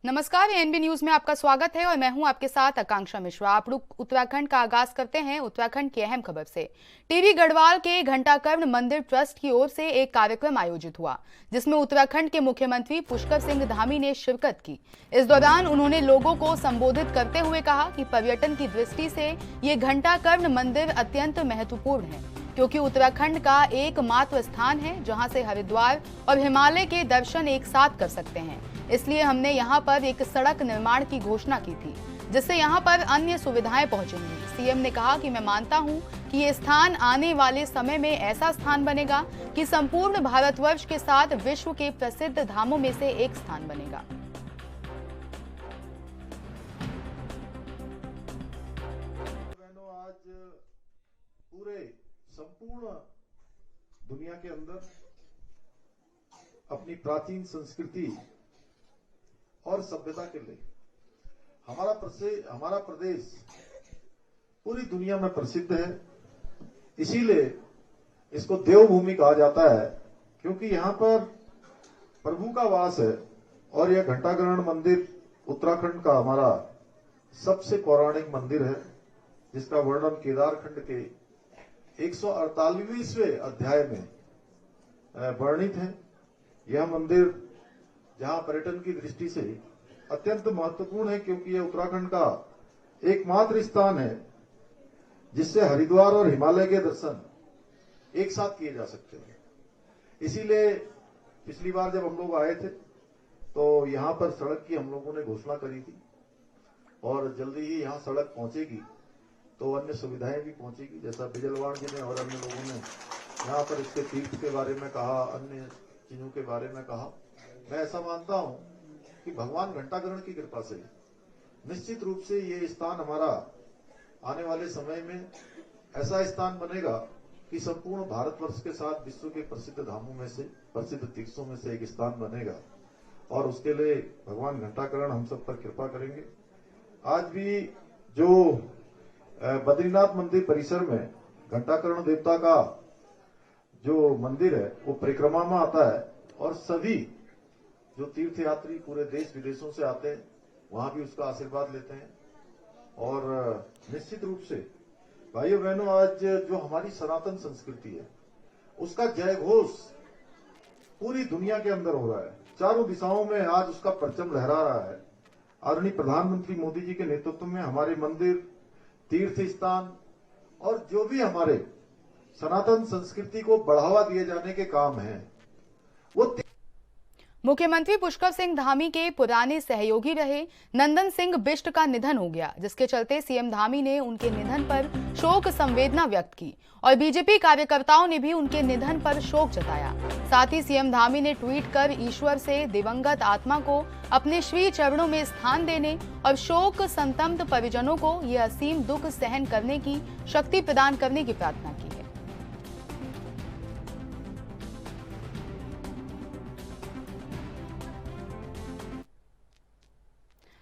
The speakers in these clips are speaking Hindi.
नमस्कार, एएनबी न्यूज में आपका स्वागत है और मैं हूं आपके साथ आकांक्षा मिश्रा। आप लोग उत्तराखंड का आगाज करते हैं उत्तराखंड की अहम खबर से। टीवी गढ़वाल के घंटाकर्ण मंदिर ट्रस्ट की ओर से एक कार्यक्रम आयोजित हुआ जिसमें उत्तराखंड के मुख्यमंत्री पुष्कर सिंह धामी ने शिरकत की। इस दौरान उन्होंने लोगों को संबोधित करते हुए कहा कि पर्यटन की दृष्टि से ये घंटाकर्ण मंदिर अत्यंत महत्वपूर्ण है, क्योंकि उत्तराखंड का एकमात्र स्थान है जहां से हरिद्वार और हिमालय के दर्शन एक साथ कर सकते हैं। इसलिए हमने यहां पर एक सड़क निर्माण की घोषणा की थी, जिससे यहां पर अन्य सुविधाएं पहुंचेंगी। सीएम ने कहा कि मैं मानता हूं कि ये स्थान आने वाले समय में ऐसा स्थान बनेगा कि संपूर्ण भारतवर्ष के साथ विश्व के प्रसिद्ध धामों में से एक स्थान बनेगा। आज पूरे संपूर्ण दुनिया के अंदर अपनी प्राचीन संस्कृति और सभ्यता के लिए हमारा प्रदेश पूरी दुनिया में प्रसिद्ध है। इसीलिए इसको देवभूमि कहा जाता है, क्योंकि यहाँ पर प्रभु का वास है। और यह घंटाकर्ण मंदिर उत्तराखंड का हमारा सबसे पौराणिक मंदिर है, जिसका वर्णन केदारखंड के 148वें अध्याय में वर्णित है। यह मंदिर जहां पर्यटन की दृष्टि से अत्यंत महत्वपूर्ण है, क्योंकि यह उत्तराखंड का एकमात्र स्थान है जिससे हरिद्वार और हिमालय के दर्शन एक साथ किए जा सकते हैं। इसीलिए पिछली बार जब हम लोग आए थे तो यहां पर सड़क की हम लोगों ने घोषणा करी थी, और जल्दी ही यहां सड़क पहुंचेगी तो अन्य सुविधाएं भी पहुंचेगी। जैसा बिजलवाड़ जी ने और अन्य लोगों ने यहाँ पर इसके तीर्थ के बारे में कहा, अन्य चीजों के बारे में कहा। मैं ऐसा मानता हूं कि भगवान घंटाकर्ण की कृपा से निश्चित रूप से ये स्थान हमारा आने वाले समय में ऐसा स्थान बनेगा कि संपूर्ण भारतवर्ष के साथ विश्व के प्रसिद्ध धामों में से, प्रसिद्ध तीर्थों में से एक स्थान बनेगा। और उसके लिए भगवान घंटाकर्ण हम सब पर कृपा करेंगे। आज भी जो बद्रीनाथ मंदिर परिसर में घंटाकर्ण देवता का जो मंदिर है वो परिक्रमा में आता है, और सभी जो तीर्थयात्री पूरे देश विदेशों से आते हैं वहां भी उसका आशीर्वाद लेते हैं। और निश्चित रूप से भाइयों बहनों, आज जो हमारी सनातन संस्कृति है उसका जय घोष पूरी दुनिया के अंदर हो रहा है। चारों दिशाओं में आज उसका परचम लहरा रहा है। आदरणीय प्रधानमंत्री मोदी जी के नेतृत्व में हमारे मंदिर, तीर्थ स्थान और जो भी हमारे सनातन संस्कृति को बढ़ावा दिए जाने के काम हैं वो। मुख्यमंत्री पुष्कर सिंह धामी के पुराने सहयोगी रहे नंदन सिंह बिष्ट का निधन हो गया, जिसके चलते सीएम धामी ने उनके निधन पर शोक संवेदना व्यक्त की और बीजेपी कार्यकर्ताओं ने भी उनके निधन पर शोक जताया। साथ ही सीएम धामी ने ट्वीट कर ईश्वर से दिवंगत आत्मा को अपने श्री चरणों में स्थान देने और शोक संतप्त परिजनों को यह असीम दुख सहन करने की शक्ति प्रदान करने की प्रार्थना की है।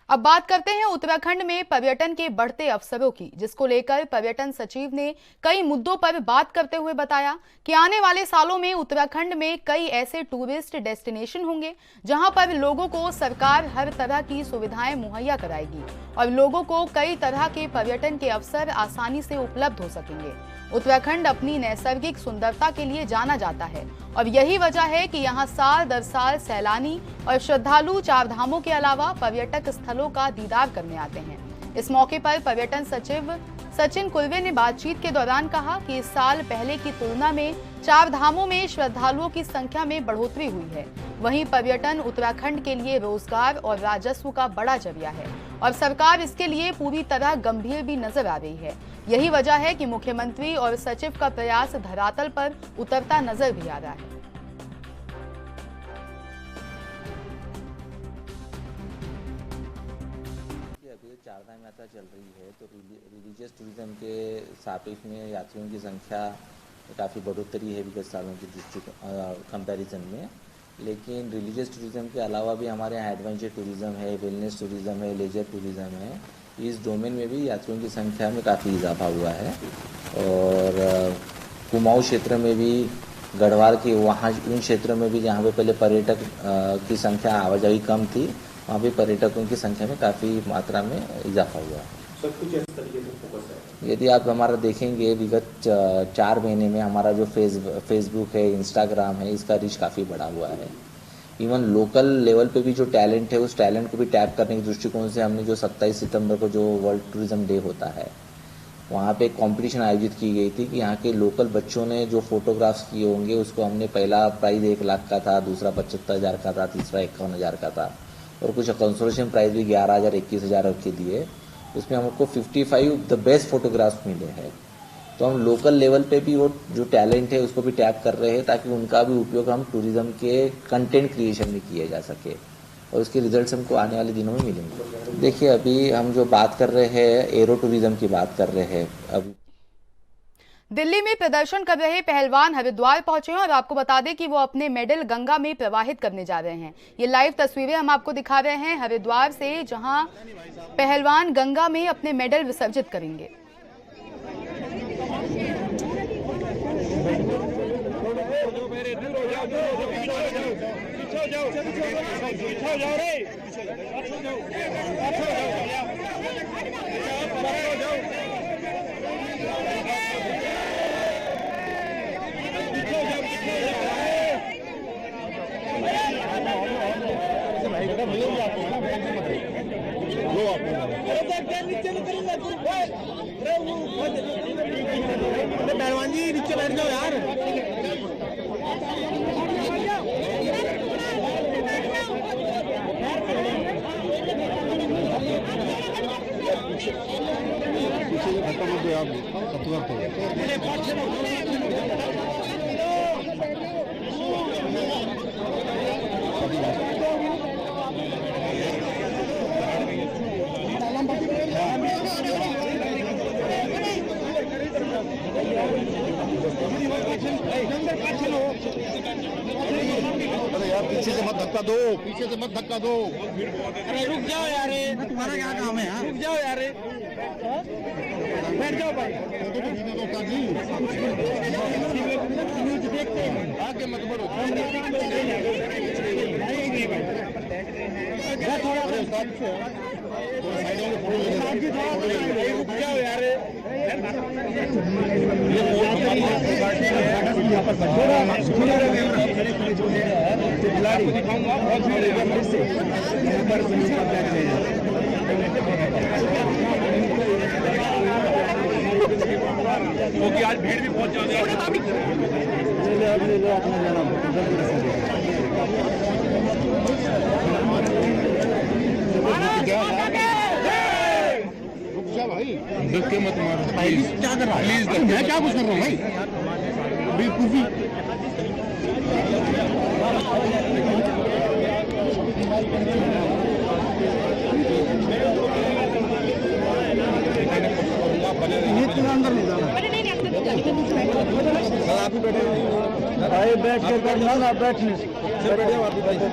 अब बात करते हैं उत्तराखंड में पर्यटन के बढ़ते अवसरों की, जिसको लेकर पर्यटन सचिव ने कई मुद्दों पर बात करते हुए बताया कि आने वाले सालों में उत्तराखंड में कई ऐसे टूरिस्ट डेस्टिनेशन होंगे जहां पर लोगों को सरकार हर तरह की सुविधाएं मुहैया कराएगी और लोगों को कई तरह के पर्यटन के अवसर आसानी से उपलब्ध हो सकेंगे। उत्तराखंड अपनी नैसर्गिक सुंदरता के लिए जाना जाता है और यही वजह है कि यहाँ साल दर साल सैलानी और श्रद्धालु चार धामों के अलावा पर्यटक स्थलों का दीदार करने आते हैं। इस मौके पर पर्यटन सचिव सचिन कुलवे ने बातचीत के दौरान कहा कि इस साल पहले की तुलना में चार धामों में श्रद्धालुओं की संख्या में बढ़ोतरी हुई है। वहीं पर्यटन उत्तराखंड के लिए रोजगार और राजस्व का बड़ा जरिया है और सरकार इसके लिए पूरी तरह गंभीर भी नजर आ रही है। यही वजह है कि मुख्यमंत्री और सचिव का प्रयास धरातल पर उतरता नजर भी आ रहा है। अभी चारधाम यात्रा चल रही है तो रिलीजियस टूरिज्म के सापेक्ष में यात्रियों की संख्या काफ़ी बढ़ोतरी है विगत सालों की दृष्टि कंपैरिजन में। लेकिन रिलीजियस टूरिज्म के अलावा भी हमारे यहाँ एडवेंचर टूरिज्म है, वेलनेस टूरिज्म है, लेजर टूरिज्म है। इस डोमेन में भी यात्रियों की संख्या में काफ़ी इजाफा हुआ है। और कुमाऊं क्षेत्र में भी गढ़वाल के वहाँ उन क्षेत्रों में भी जहाँ पे पहले पर्यटक की संख्या आवाजाही कम थी, वहाँ पे पर्यटकों की संख्या में काफ़ी मात्रा में इजाफा हुआ है। सब कुछ इस तरीके से फोकस है। यदि आप हमारा देखेंगे विगत 4 महीने में हमारा जो फेसबुक है, इंस्टाग्राम है, इसका रीच काफ़ी बढ़ा हुआ है। इवन लोकल लेवल पे भी जो टैलेंट है, उस टैलेंट को भी टैप करने के दृष्टिकोण से हमने जो 27 सितंबर को जो वर्ल्ड टूरिज्म डे होता है, वहाँ पे एक कंपटीशन आयोजित की गई थी कि यहाँ के लोकल बच्चों ने जो फोटोग्राफ्स किए होंगे उसको हमने पहला प्राइज़ 1 लाख का था, दूसरा 75,000 का था, तीसरा 51,000 का था और कुछ कंसोलेशन प्राइज़ भी 11,000 21,000 के दिए। उसमें हमको 55 द बेस्ट फोटोग्राफ्स मिले हैं। तो हम लोकल लेवल पे भी वो जो टैलेंट है उसको भी टैप कर रहे हैं ताकि उनका भी उपयोग हम टूरिज्म के कंटेंट क्रिएशन में किया जा सके और उसके रिजल्ट्स हमको आने वाले दिनों में मिलेंगे। देखिए, अभी हम जो बात कर रहे हैं एरो टूरिज्म की बात कर रहे हैं। अब दिल्ली में प्रदर्शन कर रहे पहलवान हरिद्वार पहुंचे हैं और आपको बता दें कि वो अपने मेडल गंगा में प्रवाहित करने जा रहे हैं। ये लाइव तस्वीरें हम आपको दिखा रहे हैं हरिद्वार से, जहां पहलवान गंगा में अपने मेडल विसर्जित करेंगे। पहलवान जी नीचे बैठ जाओ यार। अरे यार पीछे से मत धक्का दो, पीछे से मत धक्का दो। अरे रुक जाओ यार, तुम्हारा क्या काम है यार? रुक जाओ यार, बैठ जाओ भाई। आगे मत बढ़ो। रुक जाओ यार। क्योंकि आज भीड़ भी बहुत ज्यादा है। रुक जा भाई, धक्के मत मारो। क्या कर रहा है? प्लीज, मैं क्या कुछ कर रहा हूँ भाई? बेवकूफी। अंदर नहीं जाना। आप ही बैठे भाई, बैठ कर करना ना, बैठने बैठे आप ही बैठे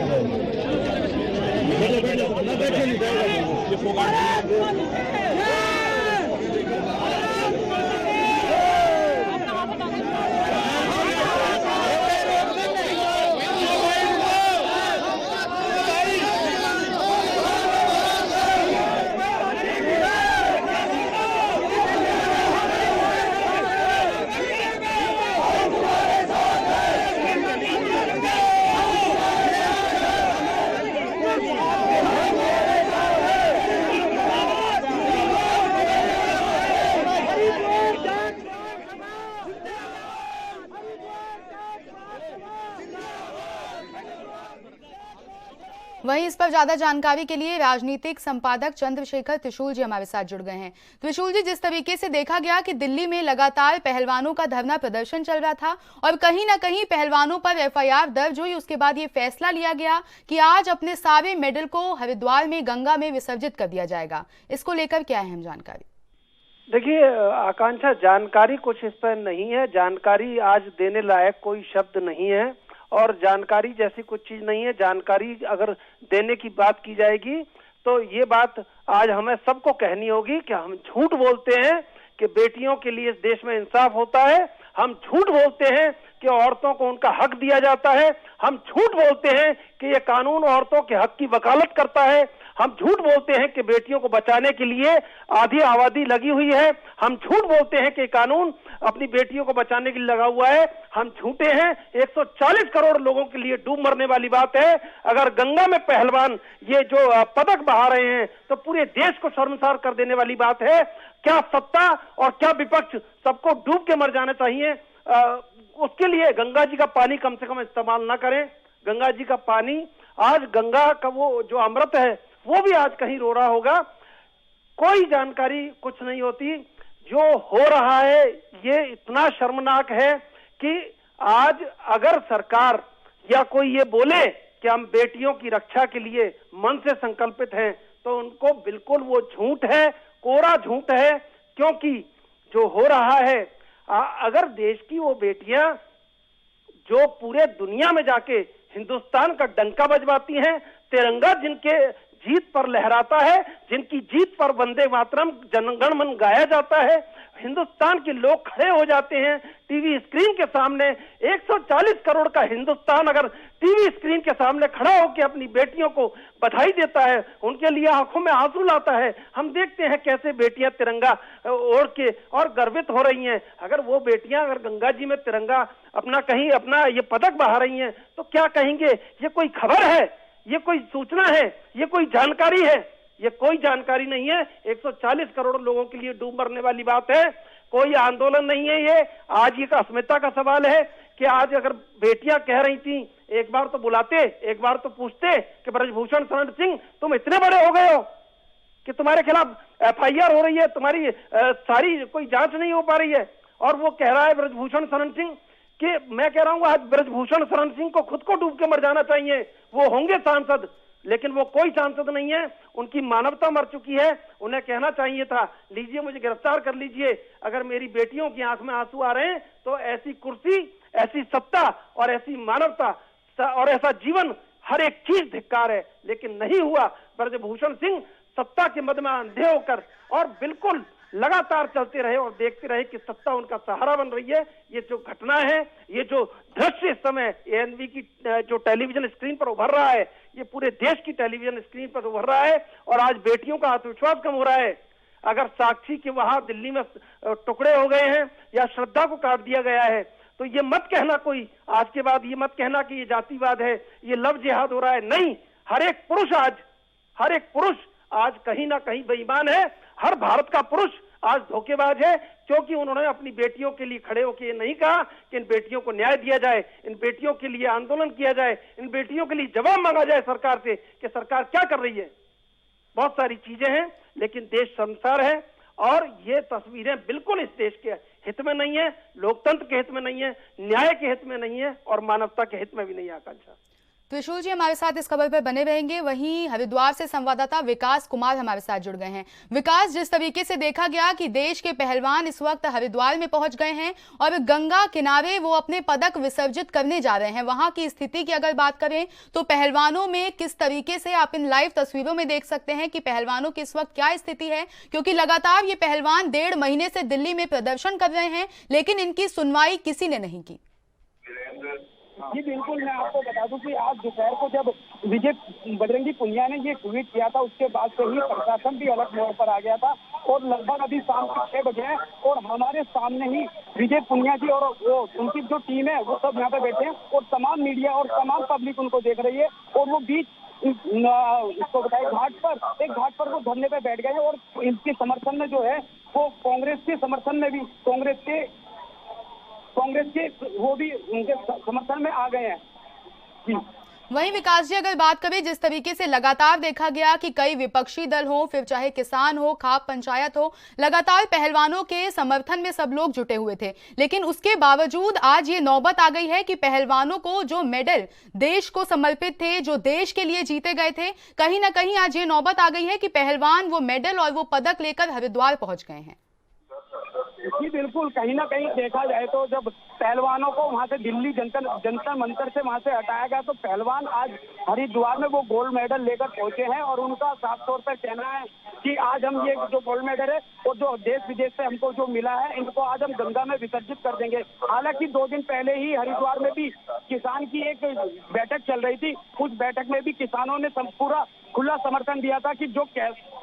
वहीं इस पर ज्यादा जानकारी के लिए राजनीतिक संपादक चंद्रशेखर त्रिशूल जी हमारे साथ जुड़ गए हैं। त्रिशूल जी, जिस तरीके से देखा गया कि दिल्ली में लगातार पहलवानों का धरना प्रदर्शन चल रहा था और कहीं ना कहीं पहलवानों पर एफआईआर दर्ज हुई, उसके बाद ये फैसला लिया गया कि आज अपने सारे मेडल को हरिद्वार में गंगा में विसर्जित कर दिया जाएगा, इसको लेकर क्या अहम जानकारी? देखिए आकांक्षा, जानकारी कुछ इस पर नहीं है। जानकारी आज देने लायक कोई शब्द नहीं है और जानकारी जैसी कुछ चीज नहीं है। जानकारी अगर देने की बात की जाएगी तो ये बात आज हमें सबको कहनी होगी कि हम झूठ बोलते हैं कि बेटियों के लिए इस देश में इंसाफ होता है। हम झूठ बोलते हैं कि औरतों को उनका हक दिया जाता है। हम झूठ बोलते हैं कि ये कानून औरतों के हक की वकालत करता है। हम झूठ बोलते हैं कि बेटियों को बचाने के लिए आधी आबादी लगी हुई है। हम झूठ बोलते हैं कि कानून अपनी बेटियों को बचाने के लिए लगा हुआ है। हम झूठे हैं। 140 करोड़ लोगों के लिए डूब मरने वाली बात है। अगर गंगा में पहलवान ये जो पदक बहा रहे हैं तो पूरे देश को शर्मसार कर देने वाली बात है। क्या सत्ता और क्या विपक्ष, सबको डूब के मर जाना चाहिए। उसके लिए गंगा जी का पानी कम से कम इस्तेमाल ना करें। गंगा जी का पानी, आज गंगा का वो जो अमृत है वो भी आज कहीं रो रहा होगा। कोई जानकारी कुछ नहीं होती। जो हो रहा है ये इतना शर्मनाक है कि आज अगर सरकार या कोई ये बोले कि हम बेटियों की रक्षा के लिए मन से संकल्पित हैं तो उनको बिल्कुल वो झूठ है, कोरा झूठ है। क्योंकि जो हो रहा है, अगर देश की वो बेटियां जो पूरे दुनिया में जाके हिंदुस्तान का डंका बजवाती हैं, तिरंगा जिनके जीत पर लहराता है, जिनकी जीत पर वंदे मातरम जनगण मन गाया जाता है, हिंदुस्तान के लोग खड़े हो जाते हैं टीवी स्क्रीन के सामने। 140 करोड़ का हिंदुस्तान अगर टीवी स्क्रीन के सामने खड़ा होकर अपनी बेटियों को बधाई देता है, उनके लिए आंखों में आंसू लाता है। हम देखते हैं कैसे बेटियां तिरंगा ओढ़ के और गर्वित हो रही हैं। अगर वो बेटियां अगर गंगा जी में तिरंगा कहीं अपना ये पदक बहा रही हैं तो क्या कहेंगे? ये कोई खबर है? ये कोई सूचना है? ये कोई जानकारी है? ये कोई जानकारी नहीं है। 140 करोड़ लोगों के लिए डूब मरने वाली बात है। कोई आंदोलन नहीं है ये। आज ये अस्मिता का सवाल है कि आज अगर बेटियां कह रही थी, एक बार तो बुलाते, एक बार तो पूछते कि ब्रजभूषण शरण सिंह तुम इतने बड़े हो गए हो कि तुम्हारे खिलाफ FIR हो रही है, तुम्हारी सारी कोई जांच नहीं हो पा रही है। और वो कह रहा है ब्रजभूषण शरण सिंह कि मैं कह रहा हूं आज ब्रजभूषण शरण सिंह को खुद को डूब के मर जाना चाहिए। वो होंगे सांसद, लेकिन वो कोई सांसद नहीं है। उनकी मानवता मर चुकी है। उन्हें कहना चाहिए था, लीजिए मुझे गिरफ्तार कर लीजिए, अगर मेरी बेटियों की आंख में आंसू आ रहे हैं तो ऐसी कुर्सी, ऐसी सत्ता और ऐसी मानवता और ऐसा जीवन, हर एक चीज धिक्कार है। लेकिन नहीं हुआ। ब्रजभूषण सिंह सत्ता के मद में अंधे होकर और बिल्कुल लगातार चलते रहे और देखते रहे कि सत्ता उनका सहारा बन रही है। ये जो घटना है, ये जो दृश्य इस समय ANV की जो टेलीविजन स्क्रीन पर उभर रहा है, ये पूरे देश की टेलीविजन स्क्रीन पर उभर रहा है। और आज बेटियों का आत्मविश्वास कम हो रहा है। अगर साक्षी के वहां दिल्ली में टुकड़े हो गए हैं या श्रद्धा को काट दिया गया है तो ये मत कहना, कोई आज के बाद ये मत कहना कि ये जातिवाद है, ये लव जिहाद हो रहा है। नहीं, हर एक पुरुष आज कहीं ना कहीं बेईमान है। हर भारत का पुरुष आज धोखेबाज है, क्योंकि उन्होंने अपनी बेटियों के लिए खड़े होकर ये नहीं कहा कि इन बेटियों को न्याय दिया जाए, इन बेटियों के लिए आंदोलन किया जाए, इन बेटियों के लिए जवाब मांगा जाए सरकार से कि सरकार क्या कर रही है। बहुत सारी चीजें हैं, लेकिन देश शर्मसार है। और ये तस्वीरें बिल्कुल इस देश के हित में नहीं है, लोकतंत्र के हित में नहीं है, न्याय के हित में नहीं है और मानवता के हित में भी नहीं है। आकांक्षा, त्रिशूल जी हमारे साथ इस खबर पर बने रहेंगे। वहीं हरिद्वार से संवाददाता विकास कुमार हमारे साथ जुड़ गए हैं। विकास, जिस तरीके से देखा गया कि देश के पहलवान इस वक्त हरिद्वार में पहुंच गए हैं और गंगा किनारे वो अपने पदक विसर्जित करने जा रहे हैं, वहां की स्थिति की अगर बात करें तो पहलवानों में किस तरीके से आप इन लाइव तस्वीरों में देख सकते हैं कि पहलवानों की इस वक्त क्या स्थिति है, क्योंकि लगातार ये पहलवान 1.5 महीने से दिल्ली में प्रदर्शन कर रहे हैं लेकिन इनकी सुनवाई किसी ने नहीं की। जी बिल्कुल, मैं आपको बता दूं कि आज दोपहर को जब विजय बजरंगी पुनिया ने ये ट्वीट किया था, उसके बाद से ही प्रशासन भी अलग मोड़ पर आ गया था। और लगभग अभी शाम के 6 बजे है और हमारे सामने ही विजय पुनिया जी और वो उनकी जो टीम है वो सब यहाँ पे बैठे हैं और तमाम मीडिया और तमाम पब्लिक उनको देख रही है। और वो बीच इसको बताए घाट पर वो धरने पे बैठ गए हैं और इनके समर्थन में जो है वो कांग्रेस के समर्थन में भी कांग्रेस के वो भी उनके समर्थन में आ गए हैं। जी वहीं विकास जी, अगर बात करें जिस तरीके से लगातार देखा गया कि कई विपक्षी दल हो, फिर चाहे किसान हो, खाप पंचायत हो, लगातार पहलवानों के समर्थन में सब लोग जुटे हुए थे, लेकिन उसके बावजूद आज ये नौबत आ गई है कि पहलवानों को जो मेडल देश को समर्पित थे, जो देश के लिए जीते गए थे, कहीं ना कहीं आज ये नौबत आ गई है कि पहलवान वो मेडल और वो पदक लेकर हरिद्वार पहुंच गए हैं। जी बिल्कुल, कहीं ना कहीं देखा जाए तो जब पहलवानों को वहां से दिल्ली जंतर मंतर से वहां से हटाया गया तो पहलवान आज हरिद्वार में वो गोल्ड मेडल लेकर पहुंचे हैं और उनका साफ तौर पर कहना है कि आज हम ये जो गोल्ड मेडल है और जो देश विदेश से हमको जो मिला है इनको आज हम गंगा में विसर्जित कर देंगे। हालांकि 2 दिन पहले ही हरिद्वार में भी किसान की एक बैठक चल रही थी, उस बैठक में भी किसानों ने पूरा खुला समर्थन दिया था कि जो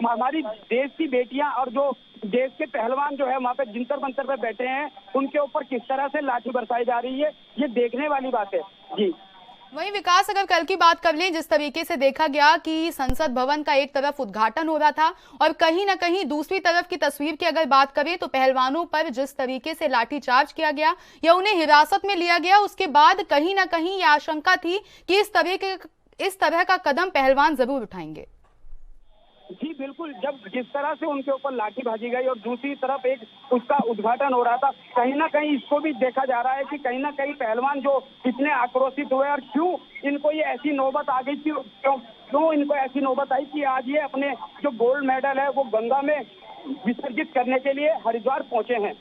हमारी देश की बेटियां और जो देश के पहलवान जो है वहाँ पे जंतर मंतर पे बैठे हैं उनके ऊपर किस तरह से लाठी बरसाई जा रही है, ये देखने वाली बात है। जी वहीं विकास, अगर कल की बात कर लें, जिस तरीके से देखा गया कि संसद भवन का एक तरफ उद्घाटन हो रहा था और कहीं ना कहीं दूसरी तरफ की तस्वीर की अगर बात करें तो पहलवानों पर जिस तरीके से लाठीचार्ज किया गया या उन्हें हिरासत में लिया गया, उसके बाद कहीं ना कहीं ये आशंका थी कि इस तरह का कदम पहलवान जरूर उठाएंगे। जी बिल्कुल, जब जिस तरह से उनके ऊपर लाठी भाजी गई और दूसरी तरफ एक उसका उद्घाटन हो रहा था, कहीं ना कहीं इसको भी देखा जा रहा है कि कहीं ना कहीं पहलवान जो इतने आक्रोशित हुए और क्यों इनको ये ऐसी नौबत आ गई, क्यों इनको ऐसी नौबत आई कि आज ये अपने जो गोल्ड मेडल है वो गंगा में विसर्जित करने के लिए हरिद्वार पहुंचे हैं।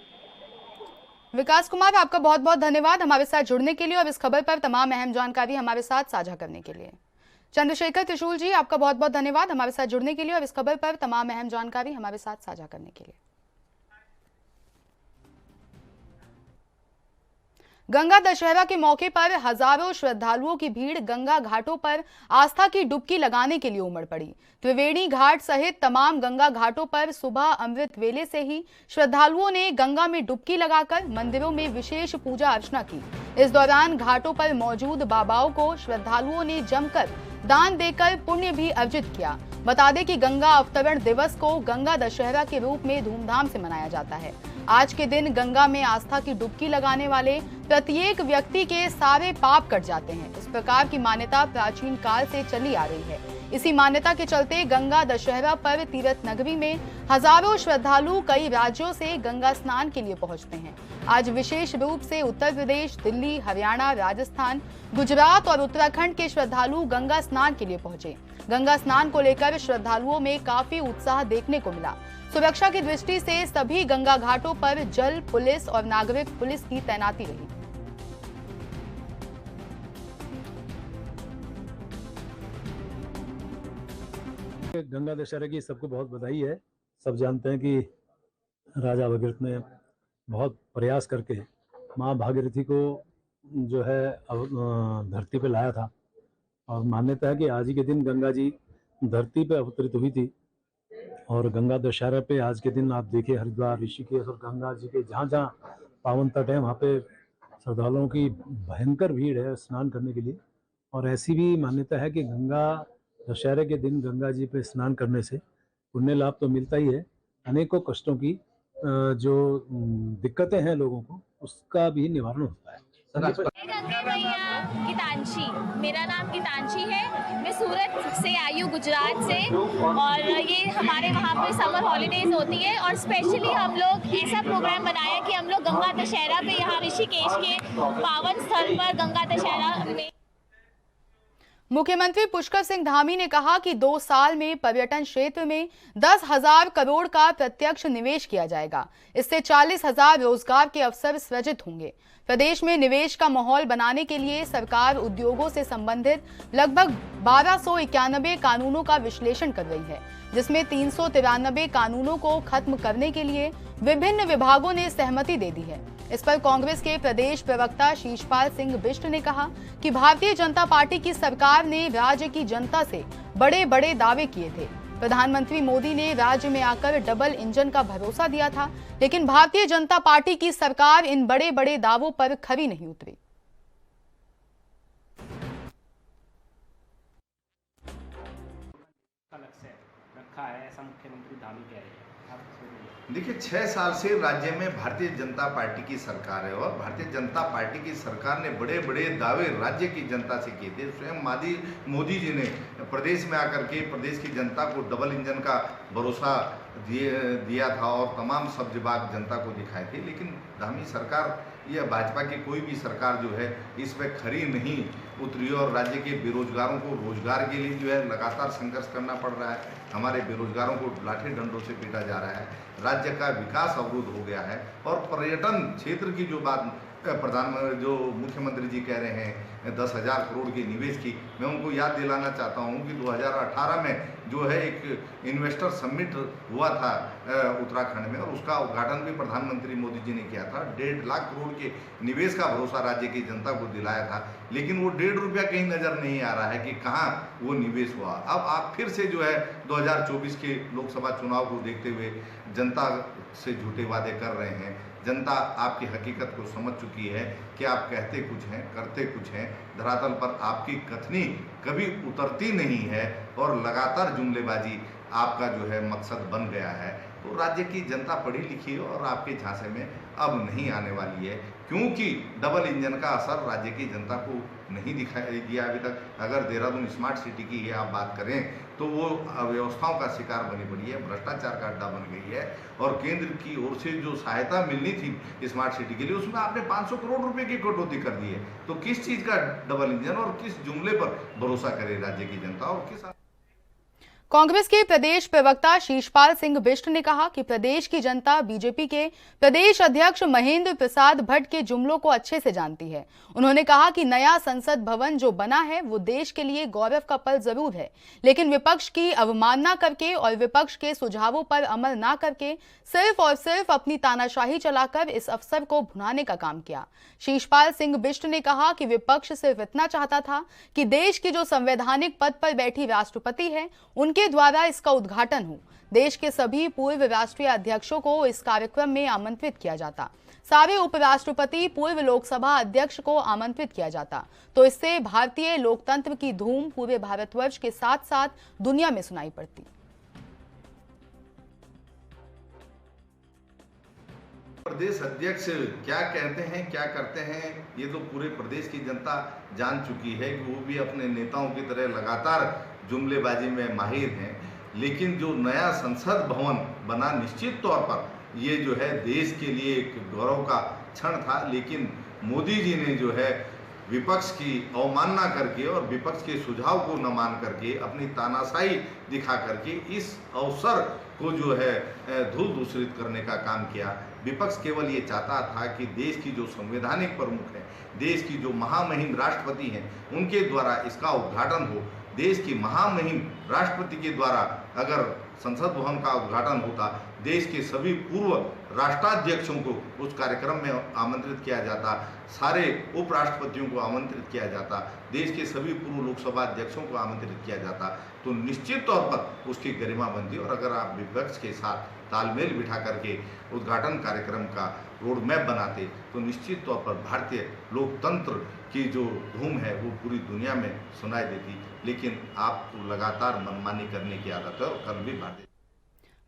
विकास कुमार, आपका बहुत बहुत धन्यवाद हमारे साथ जुड़ने के लिए और इस खबर पर तमाम अहम जानकारी हमारे साथ साझा करने के लिए। चंद्रशेखर त्रिशूल जी, आपका बहुत बहुत धन्यवाद हमारे साथ जुड़ने के लिए और इस खबर पर तमाम अहम जानकारी हमारे साथ साझा करने के लिए। गंगा दशहरा के मौके पर हजारों श्रद्धालुओं की भीड़ गंगा घाटों पर आस्था की डुबकी लगाने के लिए उमड़ पड़ी। त्रिवेणी घाट सहित तमाम गंगा घाटों पर सुबह अमृत वेले से ही श्रद्धालुओं ने गंगा में डुबकी लगाकर मंदिरों में विशेष पूजा अर्चना की। इस दौरान घाटों पर मौजूद बाबाओं को श्रद्धालुओं ने जमकर दान देकर पुण्य भी अर्जित किया। बता दें कि गंगा अवतरण दिवस को गंगा दशहरा के रूप में धूमधाम से मनाया जाता है। आज के दिन गंगा में आस्था की डुबकी लगाने वाले प्रत्येक व्यक्ति के सारे पाप कट जाते हैं। इस प्रकार की मान्यता प्राचीन काल से चली आ रही है। इसी मान्यता के चलते गंगा दशहरा पर तीर्थ नगरी में हजारों श्रद्धालु कई राज्यों से गंगा स्नान के लिए पहुंचते हैं। आज विशेष रूप से उत्तर प्रदेश, दिल्ली, हरियाणा, राजस्थान, गुजरात और उत्तराखंड के श्रद्धालु गंगा स्नान के लिए पहुंचे। गंगा स्नान को लेकर श्रद्धालुओं में काफी उत्साह देखने को मिला। सुरक्षा की दृष्टि से सभी गंगा घाटों पर जल पुलिस और नागरिक पुलिस की तैनाती रही। गंगा दशहरा की सबको बहुत बधाई है। सब जानते हैं कि राजा भगीरथ ने बहुत प्रयास करके माँ भागीरथी को जो है धरती पे लाया था और मान्यता है कि आज ही के दिन गंगा जी धरती पे अवतरित हुई थी। और गंगा दशहरा पे आज के दिन आप देखिए हरिद्वार, ऋषिकेश और गंगा जी के जहाँ जहाँ पावन तट है वहाँ पे श्रद्धालुओं की भयंकर भीड़ है स्नान करने के लिए। और ऐसी भी मान्यता है कि गंगा दशहरे के दिन गंगा जी पे स्नान करने से पुण्य लाभ तो मिलता ही है, अनेकों कष्टों की जो दिक्कतें हैं लोगों को उसका भी निवारण होता है। गंगा मैया गीतांशी, मेरा नाम गीतांशी है। मैं सूरत से आई हूँ, गुजरात से। और ये हमारे वहाँ पे समर हॉलीडेज होती है और स्पेशली हम लोग ऐसा प्रोग्राम बनाया कि हम लोग गंगा दशहरा पे यहाँ ऋषिकेश के पावन स्थल पर गंगा दशहरा में। मुख्यमंत्री पुष्कर सिंह धामी ने कहा कि 2 साल में पर्यटन क्षेत्र में 10,000 करोड़ का प्रत्यक्ष निवेश किया जाएगा। इससे 40,000 रोजगार के अवसर सृजित होंगे। प्रदेश में निवेश का माहौल बनाने के लिए सरकार उद्योगों से संबंधित लगभग 1291 कानूनों का विश्लेषण कर रही है, जिसमें 393 कानूनों को खत्म करने के लिए विभिन्न विभागों ने सहमति दे दी है। इस पर कांग्रेस के प्रदेश प्रवक्ता शीशपाल सिंह बिष्ट ने कहा कि भारतीय जनता पार्टी की सरकार ने राज्य की जनता से बड़े बड़े दावे किए थे। प्रधानमंत्री मोदी ने राज्य में आकर डबल इंजन का भरोसा दिया था, लेकिन भारतीय जनता पार्टी की सरकार इन बड़े बड़े दावों पर खरी नहीं उतरी। रखा है ऐसा मुख्यमंत्री धामी कह रहे हैं। देखिए 6 साल से राज्य में भारतीय जनता पार्टी की सरकार है और भारतीय जनता पार्टी की सरकार ने बड़े बड़े दावे राज्य की जनता से किए थे। स्वयं मोदी जी ने प्रदेश में आकर के प्रदेश की जनता को डबल इंजन का भरोसा दिया था और तमाम सब विभाग जनता को दिखाए थे। लेकिन धामी सरकार यह भाजपा की कोई भी सरकार जो है इस पर खरी नहीं उतरी और राज्य के बेरोजगारों को रोजगार के लिए जो है लगातार संघर्ष करना पड़ रहा है। हमारे बेरोजगारों को लाठी डंडों से पीटा जा रहा है। राज्य का विकास अवरुद्ध हो गया है और पर्यटन क्षेत्र की जो बात प्रधानमंत्री जो मुख्यमंत्री जी कह रहे हैं 10,000 करोड़ के निवेश की, मैं उनको याद दिलाना चाहता हूं कि 2018 में जो है एक इन्वेस्टर समिट हुआ था उत्तराखंड में और उसका उद्घाटन भी प्रधानमंत्री मोदी जी ने किया था। 1.5 लाख करोड़ के निवेश का भरोसा राज्य की जनता को दिलाया था, लेकिन वो 1.5 रुपया कहीं नजर नहीं आ रहा है कि कहाँ वो निवेश हुआ। अब आप फिर से जो है 2024 के लोकसभा चुनाव को देखते हुए जनता से झूठे वादे कर रहे हैं। जनता आपकी हकीकत को समझ चुकी है कि आप कहते कुछ हैं, करते कुछ हैं, धरातल पर आपकी कथनी कभी उतरती नहीं है और लगातार जुमलेबाजी आपका जो है मकसद बन गया है। तो राज्य की जनता पढ़ी लिखी है और आपके झांसे में अब नहीं आने वाली है, क्योंकि डबल इंजन का असर राज्य की जनता को नहीं दिखाई दिया अभी तक। अगर देहरादून स्मार्ट सिटी की आप बात करें तो वो अव्यवस्थाओं का शिकार बनी पड़ी है, भ्रष्टाचार का अड्डा बन गई है और केंद्र की ओर से जो सहायता मिलनी थी स्मार्ट सिटी के लिए उसमें आपने 500 करोड़ रुपए की कटौती कर दी है। तो किस चीज का डबल इंजन और किस जुमले पर भरोसा करे राज्य की जनता और किस। कांग्रेस के प्रदेश प्रवक्ता शीशपाल सिंह बिष्ट ने कहा कि प्रदेश की जनता बीजेपी के प्रदेश अध्यक्ष महेंद्र प्रसाद भट्ट के जुमलों को अच्छे से जानती है। उन्होंने कहा कि नया संसद भवन जो बना है वो देश के लिए गौरव का पल जरूर है, लेकिन विपक्ष की अवमानना करके और विपक्ष के सुझावों पर अमल ना करके सिर्फ और सिर्फ अपनी तानाशाही चलाकर इस अवसर को भुनाने का काम किया। शीशपाल सिंह बिष्ट ने कहा कि विपक्ष सिर्फ इतना चाहता था कि देश की जो संवैधानिक पद पर बैठी राष्ट्रपति है उनके द्वारा इसका उद्घाटन हो। देश के सभी पूर्व राष्ट्रीय अध्यक्षों को इस कार्यक्रम में आमंत्रित किया जाता, सारे उपराष्ट्रपति, पूर्व लोकसभा अध्यक्ष को आमंत्रित किया जाता, तो इससे भारतीय लोकतंत्र की धूम पूरे भारतवर्ष के साथ साथ दुनिया में सुनाई पड़ती। प्रदेश अध्यक्ष क्या कहते हैं, क्या करते हैं, ये तो पूरे प्रदेश की जनता जान चुकी है कि वो भी अपने नेताओं की तरह लगातार जुमलेबाजी में माहिर हैं। लेकिन जो नया संसद भवन बना, निश्चित तौर पर ये जो है देश के लिए एक गौरव का क्षण था, लेकिन मोदी जी ने जो है विपक्ष की अवमानना करके और विपक्ष के सुझाव को न मान करके अपनी तानाशाही दिखा करके इस अवसर को जो है धूल दूषित करने का काम किया। विपक्ष केवल ये चाहता था कि देश की जो संवैधानिक प्रमुख है, देश की जो महामहिम राष्ट्रपति हैं, उनके द्वारा इसका उद्घाटन हो। देश की महामहिम राष्ट्रपति के द्वारा अगर संसद भवन का उद्घाटन होता, देश के सभी पूर्व राष्ट्राध्यक्षों को उस कार्यक्रम में आमंत्रित किया जाता, सारे उपराष्ट्रपतियों को आमंत्रित किया जाता, देश के सभी पूर्व लोकसभा अध्यक्षों को आमंत्रित किया जाता, तो निश्चित तौर पर उसकी गरिमा बनती। और अगर आप विपक्ष के साथ तालमेल बिठा करके उद्घाटन कार्यक्रम का रोड मैप बनाते तो निश्चित तौर पर भारतीय लोकतंत्र की जो धूम है वो पूरी दुनिया में सुनाई देती। लेकिन आपको लगातार मनमानी करने की आदत है और कल भी भारतीय।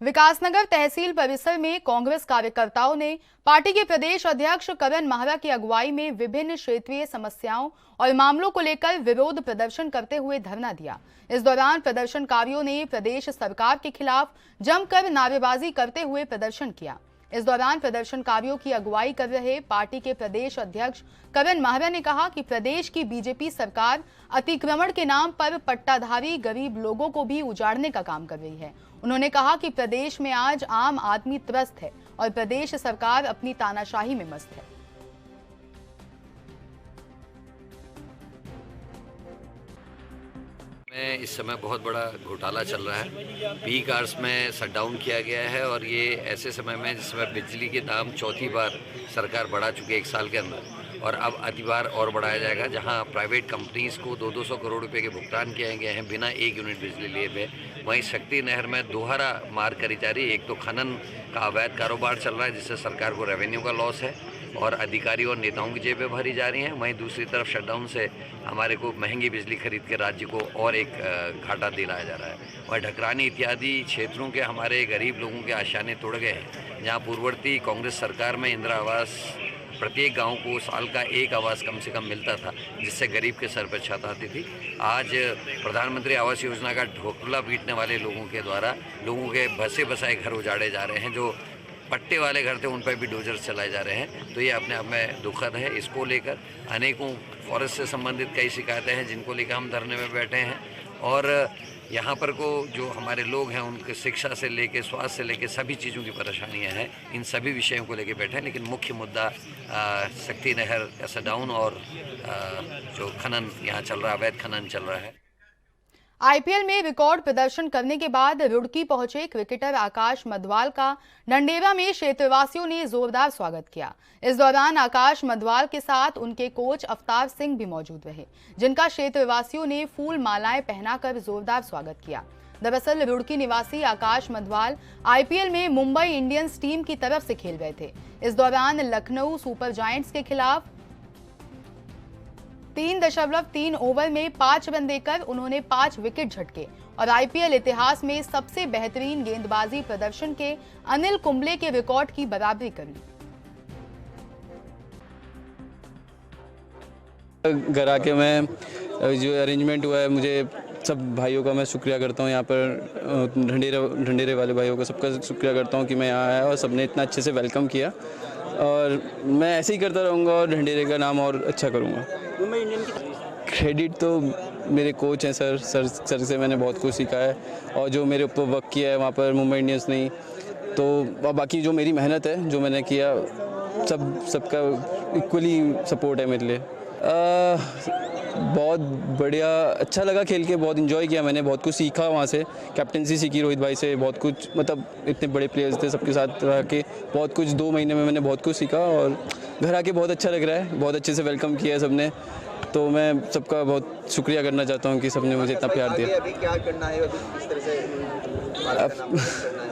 विकासनगर तहसील परिसर में कांग्रेस कार्यकर्ताओं ने पार्टी के प्रदेश अध्यक्ष करण माहरा की अगुवाई में विभिन्न क्षेत्रीय समस्याओं और मामलों को लेकर विरोध प्रदर्शन करते हुए धरना दिया। इस दौरान प्रदर्शनकारियों ने प्रदेश सरकार के खिलाफ जमकर नारेबाजी करते हुए प्रदर्शन किया। इस दौरान प्रदर्शनकारियों की अगुवाई कर रहे पार्टी के प्रदेश अध्यक्ष करण माहरा ने कहा कि प्रदेश की बीजेपी सरकार अतिक्रमण के नाम पर पट्टाधारी गरीब लोगों को भी उजाड़ने का काम कर रही है। उन्होंने कहा कि प्रदेश में आज आम आदमी त्रस्त है और प्रदेश सरकार अपनी तानाशाही में मस्त है। इस समय बहुत बड़ा घोटाला चल रहा है। पीक आवर्स में शटडाउन किया गया है और ये ऐसे समय में जिसमें बिजली के दाम चौथी बार सरकार बढ़ा चुकी है 1 साल के अंदर, और अब अति बार और बढ़ाया जाएगा, जहां प्राइवेट कंपनीज को 200 करोड़ रुपए के भुगतान किए गए हैं बिना 1 यूनिट बिजली लिए हुए। वहीं शक्ति नहर में दोहरा मार करी जा रही है। एक तो खनन का अवैध कारोबार चल रहा है जिससे सरकार को रेवेन्यू का लॉस है और अधिकारियों और नेताओं की जेबें भरी जा रही हैं। वहीं दूसरी तरफ शटडाउन से हमारे को महंगी बिजली खरीद के राज्य को और एक घाटा दिलाया जा रहा है। और ढकरानी इत्यादि क्षेत्रों के हमारे गरीब लोगों के आशाने तोड़ गए हैं। जहां पूर्ववर्ती कांग्रेस सरकार में इंदिरा आवास प्रत्येक गांव को साल का 1 आवास कम से कम मिलता था, जिससे गरीब के सर पर छत आती थी। आज प्रधानमंत्री आवास योजना का ढोकला पीटने वाले लोगों के द्वारा लोगों के बसे बसाए घर उजाड़े जा रहे हैं, जो पट्टे वाले घर थे उन पर भी डोजर चलाए जा रहे हैं। तो ये अपने आप में दुखद है। इसको लेकर अनेकों फॉरेस्ट से संबंधित कई शिकायतें हैं जिनको लेकर हम धरने में बैठे हैं। और यहाँ पर को जो हमारे लोग हैं उनके शिक्षा से लेके स्वास्थ्य से लेके सभी चीज़ों की परेशानियाँ हैं। इन सभी विषयों को लेके बैठे हैं। लेकिन मुख्य मुद्दा शक्ति नहर का शटडाउन और जो खनन यहाँ चल रहा है, अवैध खनन चल रहा है। आईपीएल में रिकॉर्ड प्रदर्शन करने के बाद रुड़की पहुंचे क्रिकेटर आकाश मधवाल का ढंढेरा में क्षेत्रवासियों ने जोरदार स्वागत किया। इस दौरान आकाश मधवाल के साथ उनके कोच अवतार सिंह भी मौजूद रहे, जिनका क्षेत्रवासियों ने फूल मालाएं पहनाकर जोरदार स्वागत किया। दरअसल रुड़की निवासी आकाश मधवाल आईपीएल में मुंबई इंडियंस टीम की तरफ से खेल रहे थे। इस दौरान लखनऊ सुपर जायंट्स के खिलाफ 3.3 ओवर में 5 रन देकर उन्होंने 5 विकेट झटके और आईपीएल इतिहास में सबसे बेहतरीन गेंदबाजी प्रदर्शन के अनिल कुंबले के रिकॉर्ड की बराबरी कर ली। घर आके मैं जो अरेंजमेंट हुआ है, मुझे सब भाइयों का मैं शुक्रिया करता हूँ। यहाँ पर ढंढेरे वाले भाइयों का सबका शुक्रिया करता हूँ कि मैं यहाँ आया और सबने इतना अच्छे से वेलकम किया। और मैं ऐसे ही करता रहूँगा और ढंढेरे का नाम और अच्छा करूँगा। मुंबई इंडियन की क्रेडिट तो मेरे कोच हैं सर से मैंने बहुत कुछ सीखा है और जो मेरे ऊपर वर्क किया है वहाँ पर मुंबई इंडियंस नहीं, तो बाकी जो मेरी मेहनत है जो मैंने किया सबका इक्वली सपोर्ट है मेरे लिए। बहुत बढ़िया, अच्छा लगा खेल के, बहुत इन्जॉय किया मैंने, बहुत कुछ सीखा वहाँ से, कैप्टनसी सीखी रोहित भाई से, बहुत कुछ, मतलब इतने बड़े प्लेयर्स थे सबके साथ रह के बहुत कुछ 2 महीने में मैंने बहुत कुछ सीखा और घर आके बहुत अच्छा लग रहा है। बहुत अच्छे से वेलकम किया है सबने, तो मैं सबका बहुत शुक्रिया करना चाहता हूँ कि सबने मुझे इतना प्यार दिया। अभी क्या करना है, अभी किस तरह से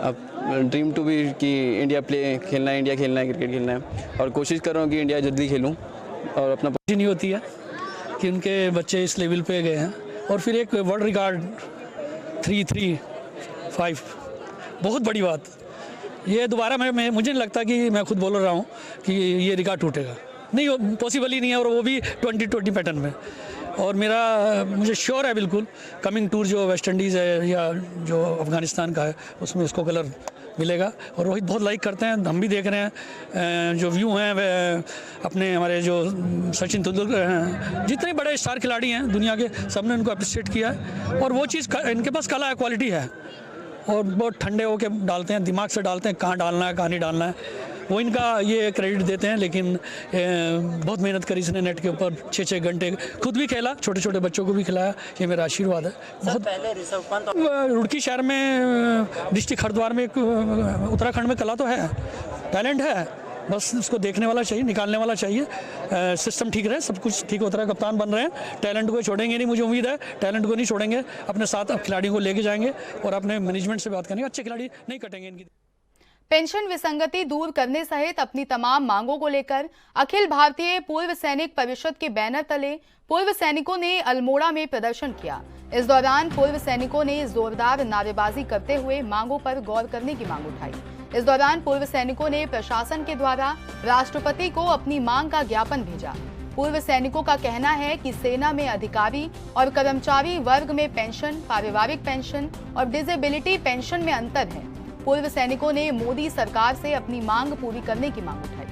अब ड्रीम टू बी कि इंडिया खेलना है, इंडिया खेलना है, क्रिकेट खेलना है और कोशिश कर रहा हूँ कि इंडिया जल्दी खेलूँ और अपना नहीं होती है कि उनके बच्चे इस लेवल पे गए हैं और फिर एक वर्ल्ड रिकॉर्ड 3-3-5 बहुत बड़ी बात। ये दोबारा मुझे नहीं लगता कि मैं खुद बोल रहा हूँ कि ये रिकॉर्ड टूटेगा, नहीं, पॉसिबल ही नहीं है और वो भी 2020 पैटर्न में। और मुझे श्योर है बिल्कुल कमिंग टूर जो वेस्ट इंडीज़ है या जो अफ़गानिस्तान का है उसमें इसको कलर मिलेगा। और रोहित बहुत लाइक करते हैं, हम भी देख रहे हैं जो व्यू हैं वे अपने हमारे जो सचिन तेंदुलकर हैं, जितने बड़े स्टार खिलाड़ी हैं दुनिया के, सबने उनको अप्रिशिएट किया है और वो चीज़ इनके पास कला है, क्वालिटी है और बहुत ठंडे होकर डालते हैं, दिमाग से डालते हैं, कहाँ डालना है कहाँ नहीं डालना है, वो इनका ये क्रेडिट देते हैं। लेकिन बहुत मेहनत करी इसने नेट के ऊपर 6-6 घंटे, खुद भी खेला, छोटे छोटे बच्चों को भी खिलाया, ये मेरा आशीर्वाद है। बहुत पहले ऋषभ पंत रुड़की शहर में, डिस्ट्रिक्ट हरिद्वार में, एक उत्तराखंड में कला तो है, टैलेंट है, बस उसको देखने वाला चाहिए, निकालने वाला चाहिए, सिस्टम ठीक रहे, सब कुछ ठीक होता रहे। कप्तान बन रहे हैं, टैलेंट को छोड़ेंगे नहीं, मुझे उम्मीद है टैलेंट को नहीं छोड़ेंगे, अपने साथ खिलाड़ियों को लेके जाएंगे और अपने मैनेजमेंट से बात करेंगे, अच्छे खिलाड़ी नहीं कटेंगे इनकी। पेंशन विसंगति दूर करने सहित अपनी तमाम मांगों को लेकर अखिल भारतीय पूर्व सैनिक परिषद के बैनर तले पूर्व सैनिकों ने अल्मोड़ा में प्रदर्शन किया। इस दौरान पूर्व सैनिकों ने जोरदार नारेबाजी करते हुए मांगों पर गौर करने की मांग उठाई। इस दौरान पूर्व सैनिकों ने प्रशासन के द्वारा राष्ट्रपति को अपनी मांग का ज्ञापन भेजा। पूर्व सैनिकों का कहना है कि सेना में अधिकारी और कर्मचारी वर्ग में पेंशन, पारिवारिक पेंशन और डिसेबिलिटी पेंशन में अंतर है। पूर्व सैनिकों ने मोदी सरकार से अपनी मांग पूरी करने की मांग उठाई।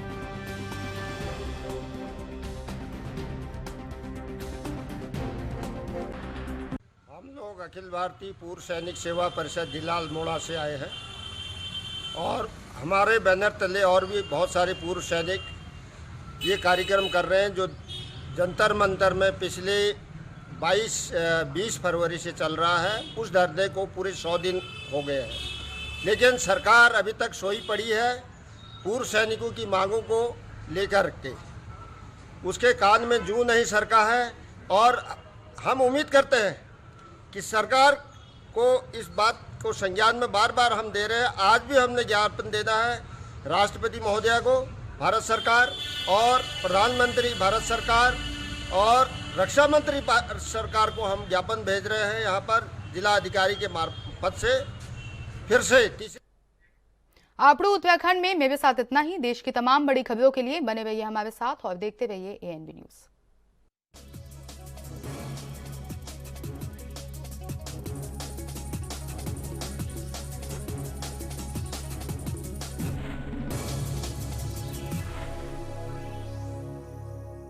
हम लोग अखिल भारतीय पूर्व सैनिक सेवा परिषद जिला अल्मोड़ा से आए हैं और हमारे बैनर तले और भी बहुत सारे पूर्व सैनिक ये कार्यक्रम कर रहे हैं जो जंतर मंतर में पिछले 20 फरवरी से चल रहा है। उस धरने को पूरे 100 दिन हो गए हैं, लेकिन सरकार अभी तक सोई पड़ी है पूर्व सैनिकों की मांगों को लेकर के, उसके कान में जूं नहीं सरका है। और हम उम्मीद करते हैं कि सरकार को इस बात को संज्ञान में बार बार हम दे रहे हैं। आज भी हमने ज्ञापन देना है राष्ट्रपति महोदया को, भारत सरकार और प्रधानमंत्री भारत सरकार और रक्षा मंत्री सरकार को हम ज्ञापन भेज रहे हैं यहाँ पर जिला अधिकारी के मार्फत से। फिर से आपड़ू उत्तराखंड में मेरे साथ इतना ही। देश की तमाम बड़ी खबरों के लिए बने रहिए हमारे साथ और देखते रहिए ANB न्यूज़।